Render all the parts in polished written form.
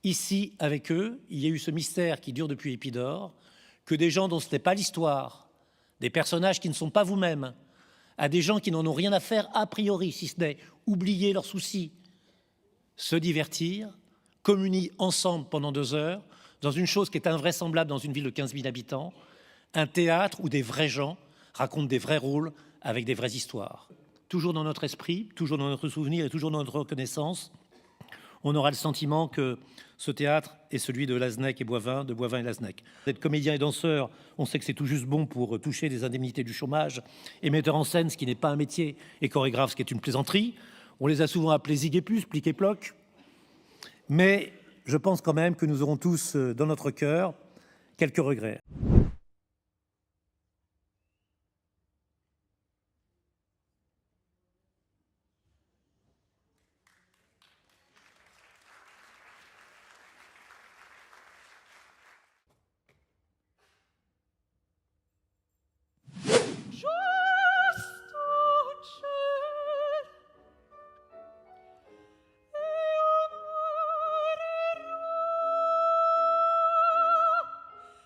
Ici, avec eux, il y a eu ce mystère qui dure depuis Épidore, que des gens dont ce n'est pas l'histoire, des personnages qui ne sont pas vous-même, à des gens qui n'en ont rien à faire a priori, si ce n'est oublier leurs soucis, se divertir, communient ensemble pendant 2 heures, dans une chose qui est invraisemblable dans une ville de 15 000 habitants, un théâtre où des vrais gens racontent des vrais rôles avec des vraies histoires. Toujours dans notre esprit, toujours dans notre souvenir et toujours dans notre reconnaissance, on aura le sentiment que ce théâtre est celui de Lazenec et Boivin, de Boivin et Lazenec. D'être comédien et danseur, on sait que c'est tout juste bon pour toucher des indemnités du chômage, et metteur en scène, ce qui n'est pas un métier, et chorégraphe, ce qui est une plaisanterie. On les a souvent appelés zig et puce, plic et ploc. Mais je pense quand même que nous aurons tous dans notre cœur quelques regrets.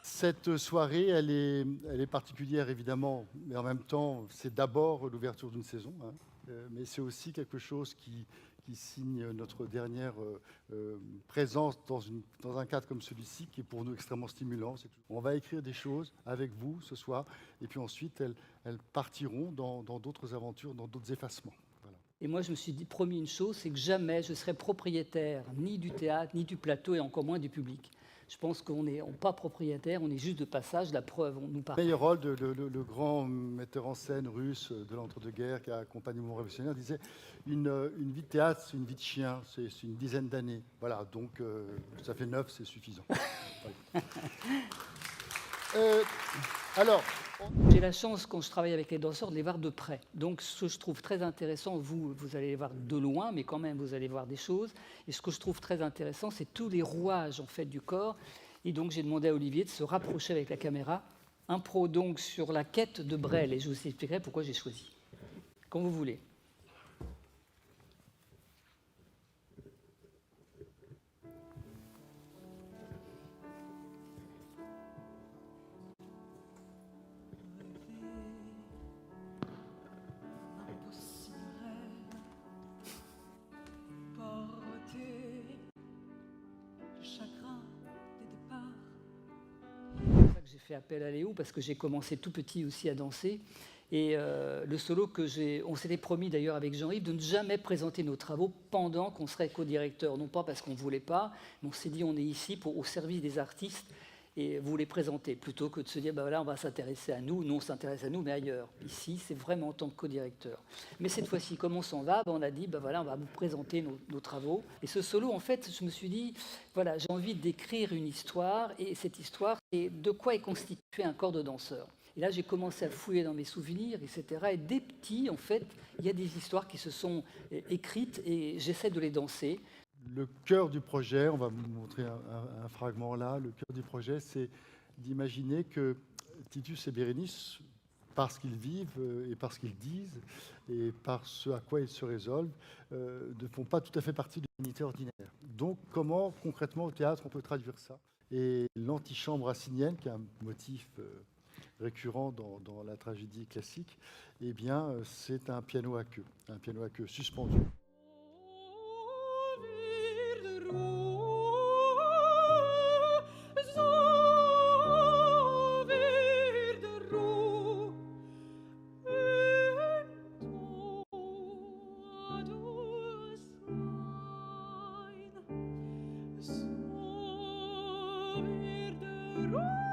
Cette soirée, elle est particulière évidemment, mais en même temps, c'est d'abord l'ouverture d'une saison, hein. Mais c'est aussi quelque chose qui signe notre dernière présence dans un cadre comme celui-ci, qui est pour nous extrêmement stimulant. On va écrire des choses avec vous ce soir, et puis ensuite, elles partiront dans d'autres aventures, dans d'autres effacements. Voilà. Et moi, je me suis promis une chose, c'est que jamais je serai propriétaire ni du théâtre, ni du plateau, et encore moins du public. Je pense qu'on n'est pas propriétaire, on est juste de passage, la preuve, on nous parle. Meilleur rôle, le grand metteur en scène russe de l'entre-deux-guerres qui a accompagné le mouvement révolutionnaire, disait une vie de théâtre, c'est une vie de chien, c'est une dizaine d'années. Voilà, donc ça fait 9, c'est suffisant. Alors, j'ai la chance, quand je travaille avec les danseurs, de les voir de près. Donc, ce que je trouve très intéressant, vous allez les voir de loin, mais quand même, vous allez voir des choses. Et ce que je trouve très intéressant, c'est tous les rouages en fait du corps. Et donc, j'ai demandé à Olivier de se rapprocher avec la caméra. Impro donc sur la quête de Brel, et je vous expliquerai pourquoi j'ai choisi. Quand vous voulez. J'ai fait appel à Léo parce que j'ai commencé tout petit aussi à danser. Et le solo on s'était promis d'ailleurs avec Jean-Yves de ne jamais présenter nos travaux pendant qu'on serait co-directeur. Non pas parce qu'on ne voulait pas, mais on s'est dit on est ici au service des artistes et vous les présenter, plutôt que de se dire ben voilà, on va s'intéresser à nous. Non, on s'intéresse à nous, mais ailleurs. Ici, c'est vraiment en tant que co-directeur. Mais cette fois-ci, comme on s'en va, on a dit ben voilà, on va vous présenter nos travaux. Et ce solo, en fait, je me suis dit voilà, j'ai envie d'écrire une histoire, et cette histoire, c'est de quoi est constitué un corps de danseur. Et là, j'ai commencé à fouiller dans mes souvenirs, etc. Et dès petit, en fait, il y a des histoires qui se sont écrites et j'essaie de les danser. Le cœur du projet, on va vous montrer un fragment là, le cœur du projet, c'est d'imaginer que Titus et Bérénice, parce qu'ils vivent et parce qu'ils disent et par ce à quoi ils se résolvent, ne font pas tout à fait partie de l'unité ordinaire. Donc comment concrètement au théâtre on peut traduire ça? Et l'antichambre racinienne, qui est un motif récurrent dans la tragédie classique, eh bien c'est un piano à queue suspendu. So wird der